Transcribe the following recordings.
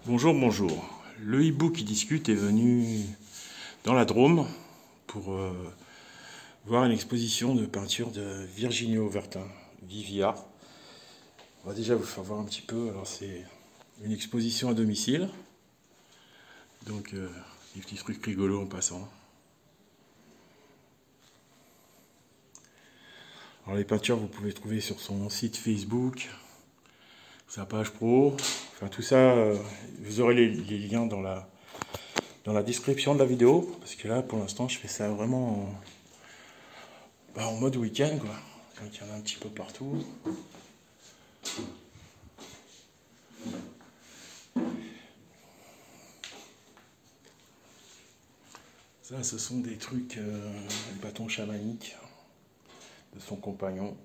Bonjour, bonjour. Le hibou qui discute est venu dans la Drôme pour voir une exposition de peinture de Virginie Auvertin, Vivia. On va déjà vous faire voir un petit peu. Alors c'est une exposition à domicile, donc des petits trucs rigolos en passant. Alors les peintures vous pouvez trouver sur son site Facebook, sa page pro, enfin tout ça, vous aurez les liens dans la description de la vidéo, parce que là pour l'instant je fais ça vraiment en mode week-end quoi. Donc il y en a un petit peu partout. Ça ce sont des trucs, des bâtons chamaniques de son compagnon.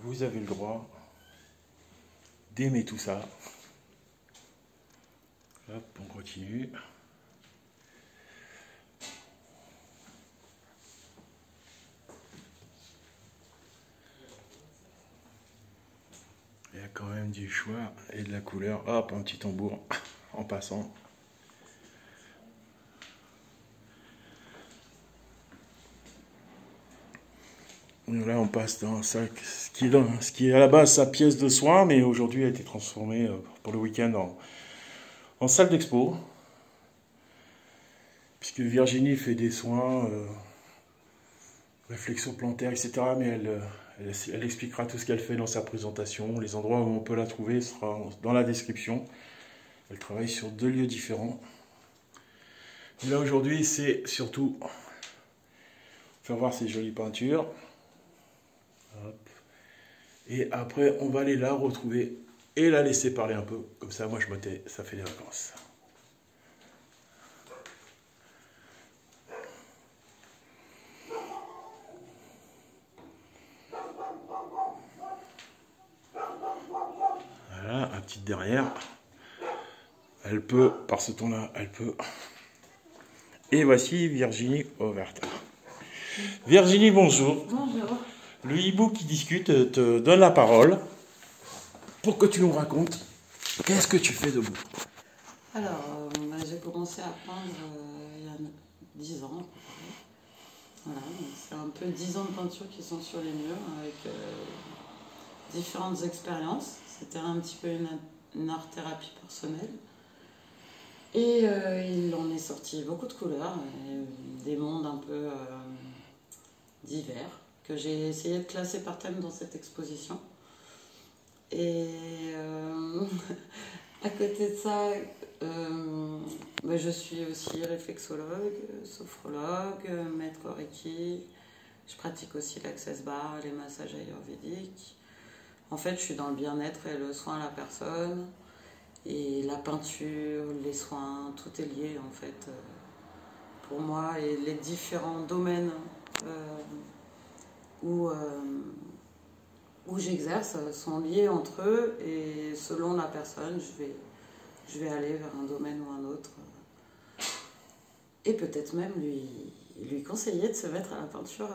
Vous avez le droit d'aimer tout ça. Hop, on continue. Il y a quand même du choix et de la couleur. Hop, un petit tambour en passant. Là, on passe dans ce qui est à la base sa pièce de soins, mais aujourd'hui a été transformé pour le week-end en salle d'expo. Puisque Virginie fait des soins, réflexion plantaire, etc. Mais elle expliquera tout ce qu'elle fait dans sa présentation. Les endroits où on peut la trouver sera dans la description. Elle travaille sur 2 lieux différents. Et là aujourd'hui, c'est surtout faire voir ses jolies peintures. Hop. Et après, on va aller la retrouver et la laisser parler un peu. Comme ça, moi, je me tais, ça fait des vacances. Voilà, un petit derrière. Elle peut, par ce ton-là, elle peut. Et voici Virginie Auvertin. Virginie, bonjour. Bonjour. Le hibou qui discute te donne la parole pour que tu nous racontes qu'est-ce que tu fais debout. Alors, j'ai commencé à peindre il y a 10 ans. Voilà, c'est un peu 10 ans de peinture qui sont sur les murs avec différentes expériences. C'était un petit peu une art-thérapie personnelle. Et il en est sorti beaucoup de couleurs, des mondes un peu divers, que j'ai essayé de classer par thème dans cette exposition. Et à côté de ça, je suis aussi réflexologue, sophrologue, maître Reiki. Je pratique aussi l'Access Bar, les massages ayurvédiques. En fait, je suis dans le bien-être et le soin à la personne. Et la peinture, les soins, tout est lié en fait pour moi. Et les différents domaines où j'exerce sont liés entre eux. Et selon la personne, je vais aller vers un domaine ou un autre. Et peut-être même lui conseiller de se mettre à la peinture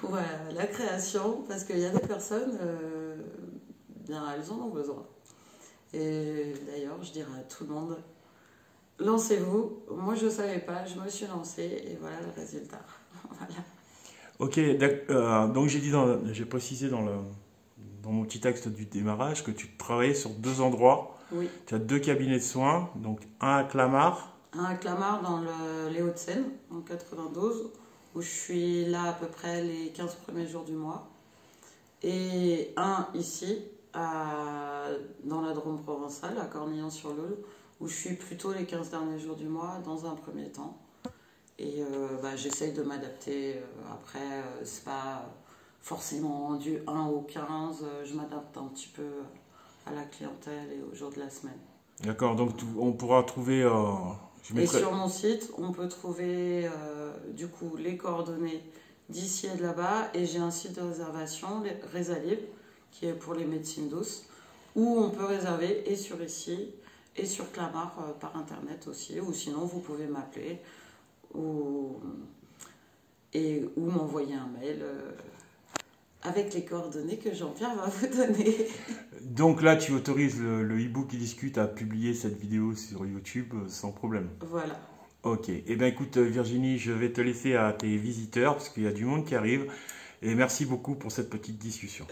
ou à la création. Parce qu'il y a des personnes, bien, elles en ont besoin. Et d'ailleurs, je dirais à tout le monde, lancez-vous. Moi, je ne savais pas, je me suis lancée et voilà le résultat. Voilà. Ok, donc j'ai précisé dans mon petit texte du démarrage que tu travaillais sur 2 endroits. Oui. Tu as 2 cabinets de soins, donc un à Clamart. Un à Clamart dans les Hauts-de-Seine, en 92, où je suis là à peu près les 15 premiers jours du mois. Et un ici, dans la Drôme provençale, à Cornillon-sur-Leule, où je suis plutôt les 15 derniers jours du mois dans un premier temps. Et j'essaye de m'adapter. Après, c'est pas forcément du 1 au 15. Je m'adapte un petit peu à la clientèle et aux jours de la semaine. D'accord, donc on pourra trouver. Et sur mon site, on peut trouver du coup les coordonnées d'ici et de là-bas. Et j'ai un site de réservation, Résalib, qui est pour les médecines douces, où on peut réserver et sur ici et sur Clamart par internet aussi. Ou sinon, vous pouvez m'appeler ou m'envoyer un mail avec les coordonnées que Jean-Pierre va vous donner. Donc là, tu autorises le e-book qui discute à publier cette vidéo sur YouTube sans problème. Voilà. Ok. Eh bien écoute Virginie, je vais te laisser à tes visiteurs parce qu'il y a du monde qui arrive. Et merci beaucoup pour cette petite discussion.